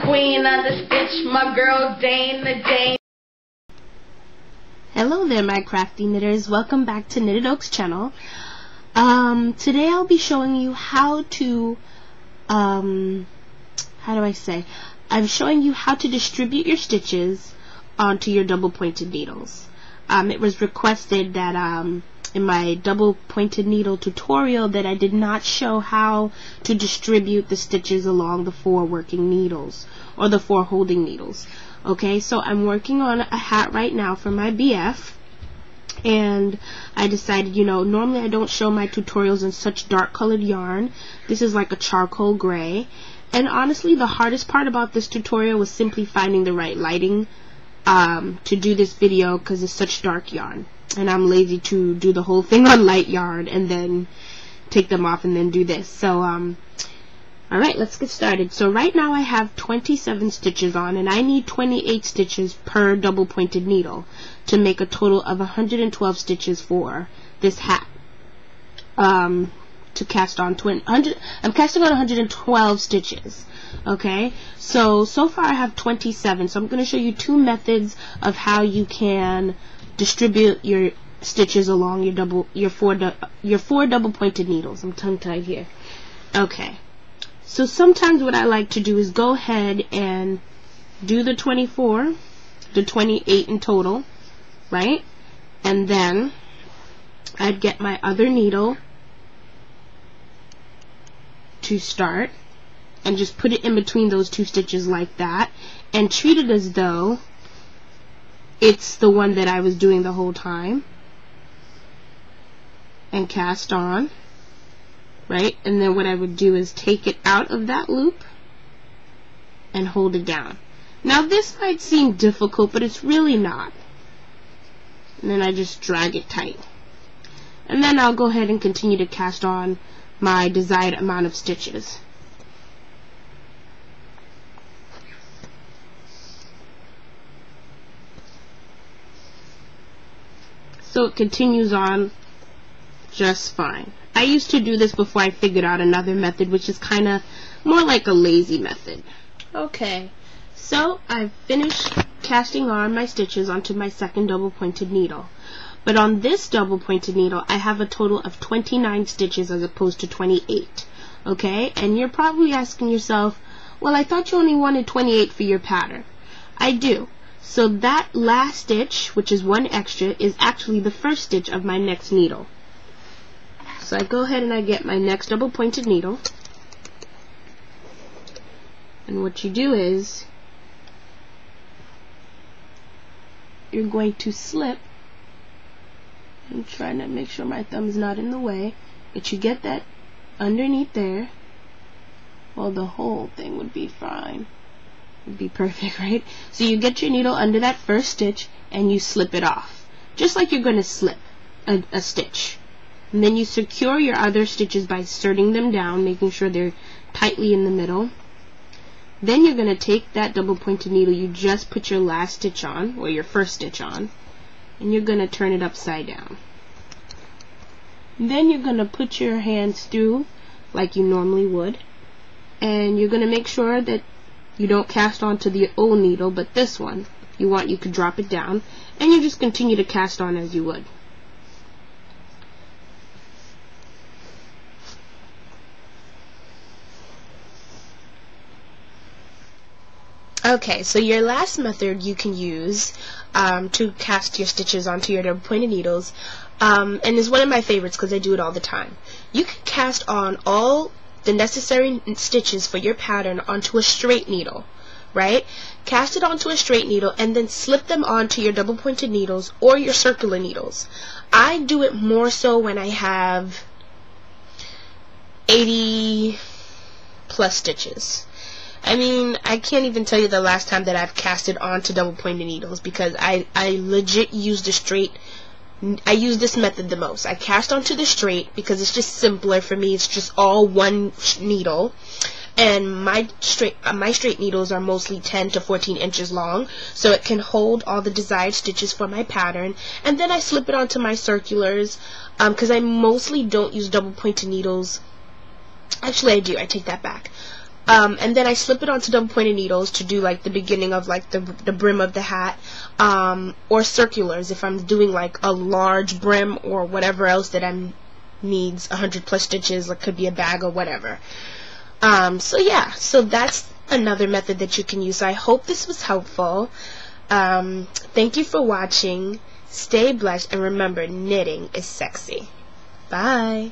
Queen of the stitch, my girl Dana Dane. Hello there, my crafty knitters. Welcome back to Knitted Oak's channel. Today I'll be showing you how to, I'm showing you how to distribute your stitches onto your double pointed needles. It was requested that in my double pointed needle tutorial that I did not show how to distribute the stitches along the 4 working needles, or the 4 holding needles. Okay, so I'm working on a hat right now for my BF, and I decided, normally I don't show my tutorials in such dark colored yarn. This is like a charcoal gray, and honestly the hardest part about this tutorial was simply finding the right lighting to do this video, because it's such dark yarn, and I'm lazy to do the whole thing on light yarn and then take them off and then do this. So alright, let's get started. So right now I have 27 stitches on, and I need 28 stitches per double pointed needle to make a total of 112 stitches for this hat. To cast on I'm casting on 112 stitches. Okay, so far I have 27, so I'm going to show you 2 methods of how you can distribute your stitches along your four double pointed needles. I'm tongue tied here. Okay, so sometimes what I like to do is go ahead and do the 24, the 28 in total, right? And then I'd get my other needle to start and just put it in between those 2 stitches like that, and treat it as though it's the one that I was doing the whole time, and cast on, right? And then what I would do is take it out of that loop and hold it down. Now this might seem difficult, but it's really not. And then I just drag it tight, and then I'll go ahead and continue to cast on my desired amount of stitches. So it continues on just fine. I used to do this before I figured out another method, which is kind of more like a lazy method. Okay, so I've finished casting on my stitches onto my second double pointed needle. But on this double pointed needle, I have a total of 29 stitches as opposed to 28. Okay, and you're probably asking yourself, well, I thought you only wanted 28 for your pattern. I do. So that last stitch, which is 1 extra, is actually the first stitch of my next needle. So I go ahead and I get my next double pointed needle, and what you do is you're going to slip. I'm trying to make sure my thumb's not in the way, but you get that underneath there. Well, the whole thing would be fine. Would be perfect, right? So you get your needle under that first stitch and you slip it off, just like you're going to slip a stitch. And then you secure your other stitches by inserting them down, making sure they're tightly in the middle. Then you're going to take that double pointed needle you just put your last stitch on, or your first stitch on, and you're going to turn it upside down. And then you're going to put your hands through like you normally would, and you're going to make sure that you don't cast onto the old needle, but this one, if you want, you could drop it down, and you just continue to cast on as you would. Okay, so your last method you can use to cast your stitches onto your double pointed needles, and is one of my favorites because I do it all the time. You can cast on all the necessary stitches for your pattern onto a straight needle, right? Cast it onto a straight needle and then slip them onto your double pointed needles or your circular needles. I do it more so when I have 80 plus stitches. I mean, I can't even tell you the last time that I've casted onto double pointed needles, because I legit use the straight. I use this method the most. I cast onto the straight because it's just simpler for me. It's just all one needle, and my straight needles are mostly 10 to 14 inches long, so it can hold all the desired stitches for my pattern. And then I slip it onto my circulars, because I mostly don't use double pointed needles. Actually, I do. I take that back. And then I slip it onto double pointed needles to do like the beginning of like the brim of the hat, or circulars if I'm doing like a large brim or whatever else that needs 100+ stitches, like could be a bag or whatever. So yeah, so that's another method that you can use. So I hope this was helpful. Thank you for watching. Stay blessed, and remember, knitting is sexy. Bye.